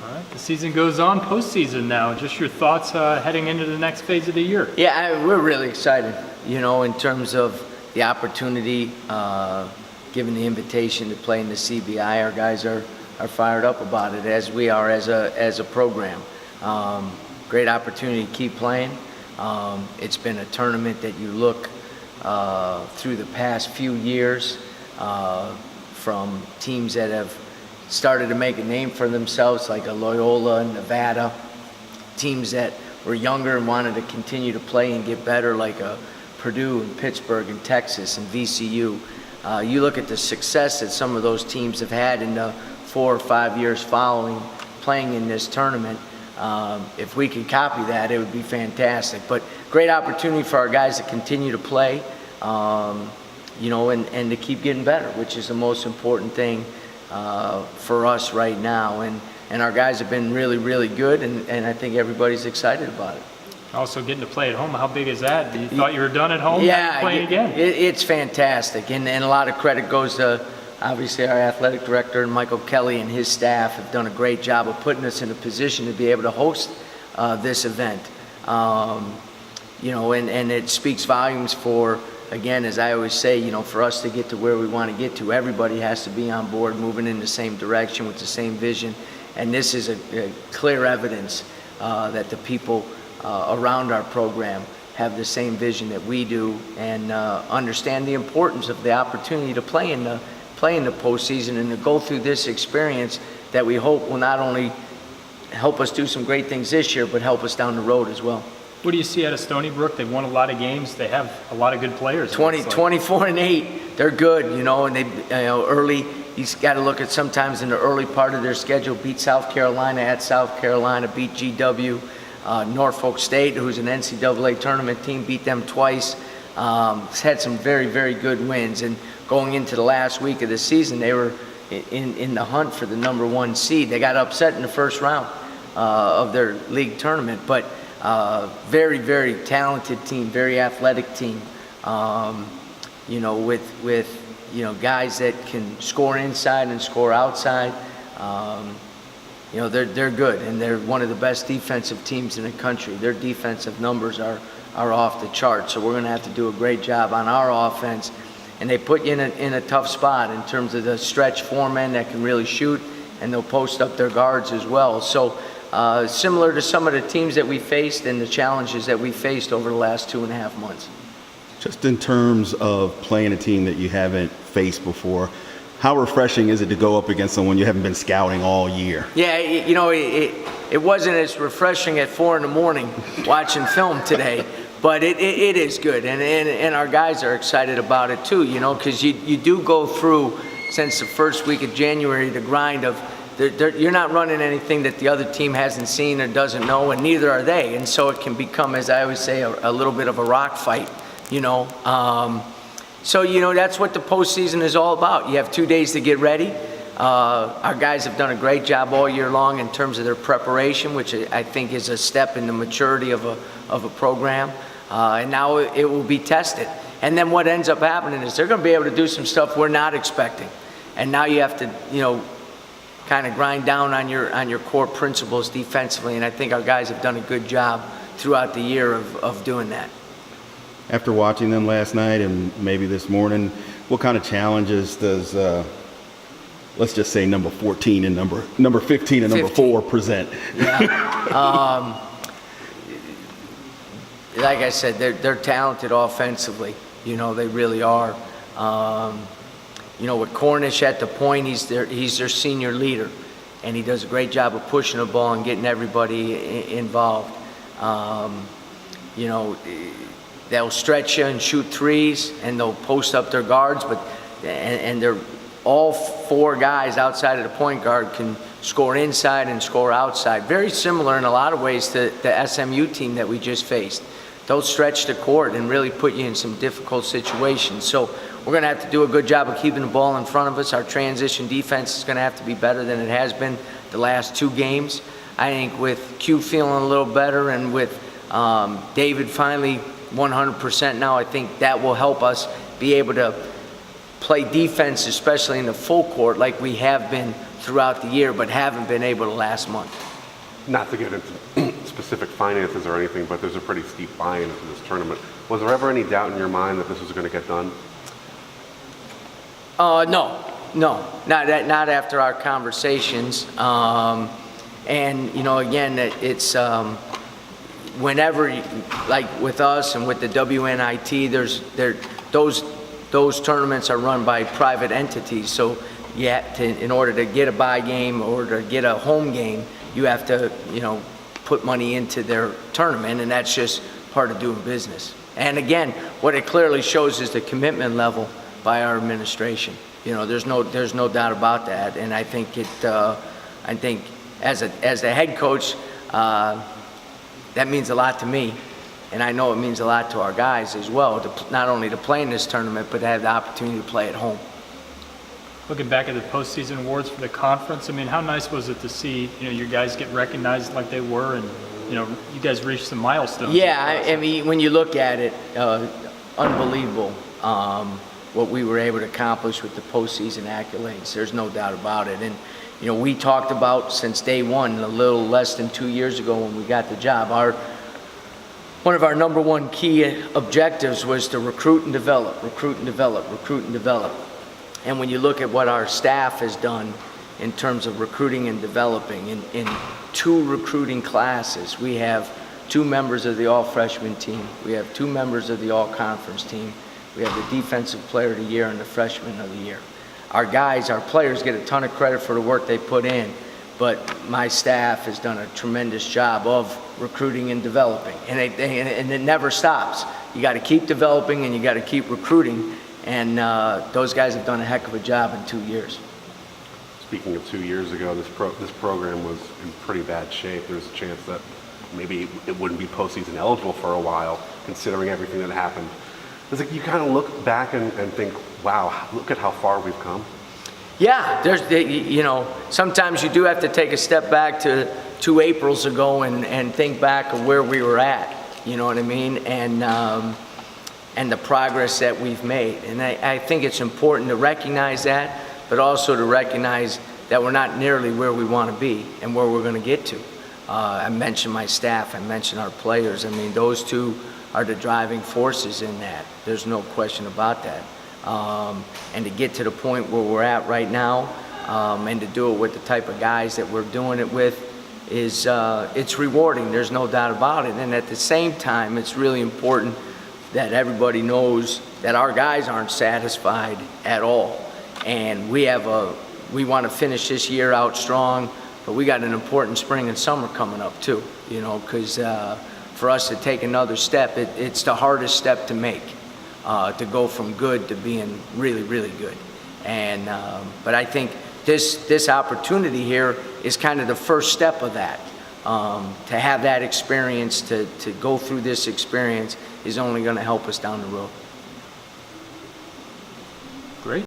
All right, the season goes on, postseason now. Just your thoughts heading into the next phase of the year. Yeah, we're really excited, in terms of the opportunity, given the invitation to play in the CBI. Our guys are fired up about it, as we are as a program. Great opportunity to keep playing. It's been a tournament that you look through the past few years from teams that have started to make a name for themselves, like a Loyola in Nevada, teams that were younger and wanted to continue to play and get better, like a Purdue and Pittsburgh and Texas and VCU. You look at the success that some of those teams have had in the 4 or 5 years following playing in this tournament. If we could copy that, it would be fantastic. But great opportunity for our guys to continue to play, and to keep getting better, which is the most important thing for us right now. And our guys have been really, really good, and I think everybody's excited about it. Also getting to play at home, how big is that? You thought you were done at home? Yeah, playing again. It's fantastic, and a lot of credit goes to obviously our athletic director and Michael Kelly and his staff have done a great job of putting us in a position to be able to host this event. And it speaks volumes for, again, as I always say, for us to get to where we want to get to, everybody has to be on board, moving in the same direction with the same vision. And this is a clear evidence that the people around our program have the same vision that we do, and understand the importance of the opportunity to play in the postseason and to go through this experience that we hope will not only help us do some great things this year, but help us down the road as well. What do you see out of Stony Brook? They've won a lot of games. They have a lot of good players. 24-8. They're good, and they early. You got to look at sometimes in the early part of their schedule. Beat South Carolina at South Carolina. Beat GW. Norfolk State, who's an NCAA tournament team, beat them twice. Had some very, very good wins. And going into the last week of the season, they were in the hunt for the #1 seed. They got upset in the first round of their league tournament, but very, very talented team, very athletic team. With guys that can score inside and score outside. They're good, and they're one of the best defensive teams in the country. Their defensive numbers are off the charts, so we're going to have to do a great job on our offense. And they put you in a tough spot in terms of the stretch foremen that can really shoot, and they'll post up their guards as well. So similar to some of the teams that we faced and the challenges that we faced over the last 2.5 months. Just in terms of playing a team that you haven't faced before, how refreshing is it to go up against someone you haven't been scouting all year? Yeah, it wasn't as refreshing at 4 a.m. watching film today, but it is good, and our guys are excited about it too, because you do go through, since the first week of January, the grind of you're not running anything that the other team hasn't seen or doesn't know, and neither are they, and so it can become, as I always say, a little bit of a rock fight, So, that's what the postseason is all about. You have 2 days to get ready. Our guys have done a great job all year long in terms of their preparation, which I think is a step in the maturity of a program. And now it will be tested. And then what ends up happening is they're going to be able to do some stuff we're not expecting. And now you have to, kind of grind down on your core principles defensively. And I think our guys have done a good job throughout the year of doing that. After watching them last night and maybe this morning, what kind of challenges does, let's just say number 14 and number 15 and number 4 present? Yeah. Like I said, they're talented offensively. They really are. With Cornish at the point, he's their senior leader, and he does a great job of pushing the ball and getting everybody involved. They'll stretch you and shoot threes, and they'll post up their guards, and they're all 4 guys outside of the point guard can score inside and score outside. Very similar in a lot of ways to the SMU team that we just faced. They'll stretch the court and really put you in some difficult situations. So we're going to have to do a good job of keeping the ball in front of us. Our transition defense is going to have to be better than it has been the last 2 games. I think with Q feeling a little better and with David finally 100% now, I think that will help us be able to play defense, especially in the full court, like we have been throughout the year, but haven't been able to last month. Not to get into specific finances or anything, but there's a pretty steep buy-in into this tournament. Was there ever any doubt in your mind that this was going to get done? No, not after our conversations. And, you know, again, it's whenever, like with us and with the WNIT, those tournaments are run by private entities. So you have to, in order to get a bye game or to get a home game, you have to, you know, put money into their tournament, and that's just part of doing business. And again, what it clearly shows is the commitment level by our administration. You know, there's no doubt about that. And I think as the head coach, that means a lot to me, and I know it means a lot to our guys as well, not only to play in this tournament, but to have the opportunity to play at home. Looking back at the postseason awards for the conference, I mean, how nice was it to see, you know, your guys get recognized like they were, and, you know, you guys reached some milestones? Yeah, I mean, when you look at it, unbelievable what we were able to accomplish with the postseason accolades. There's no doubt about it. And, you know, we talked about since day one, a little less than 2 years ago when we got the job, one of our number one key objectives was to recruit and develop. And when you look at what our staff has done in terms of recruiting and developing, in 2 recruiting classes, we have 2 members of the all-freshman team, we have 2 members of the all-conference team, we have the defensive player of the year and the freshman of the year. Our guys, our players get a ton of credit for the work they put in, but my staff has done a tremendous job of recruiting and developing, and it never stops. You got to keep developing and you got to keep recruiting, and those guys have done a heck of a job in 2 years. Speaking of 2 years ago, this program was in pretty bad shape. There's a chance that maybe it wouldn't be postseason eligible for a while, considering everything that happened. It's like you kind of look back and think, wow, look at how far we've come. Yeah, you know, sometimes you do have to take a step back to 2 Aprils ago and think back of where we were at, you know what I mean, and the progress that we've made. And I think it's important to recognize that, but also to recognize that we're not nearly where we want to be and where we're going to get to. I mentioned my staff, I mentioned our players. I mean, those 2 are the driving forces in that. There's no question about that. And to get to the point where we're at right now, and to do it with the type of guys that we're doing it with, is it's rewarding. There's no doubt about it. And at the same time, it's really important that everybody knows that our guys aren't satisfied at all. And we want to finish this year out strong, but we got an important spring and summer coming up too. You know, because for us to take another step, it's the hardest step to make. To go from good to being really, really good. And but I think this opportunity here is kind of the first step of that. To have that experience, to go through this experience is only going to help us down the road.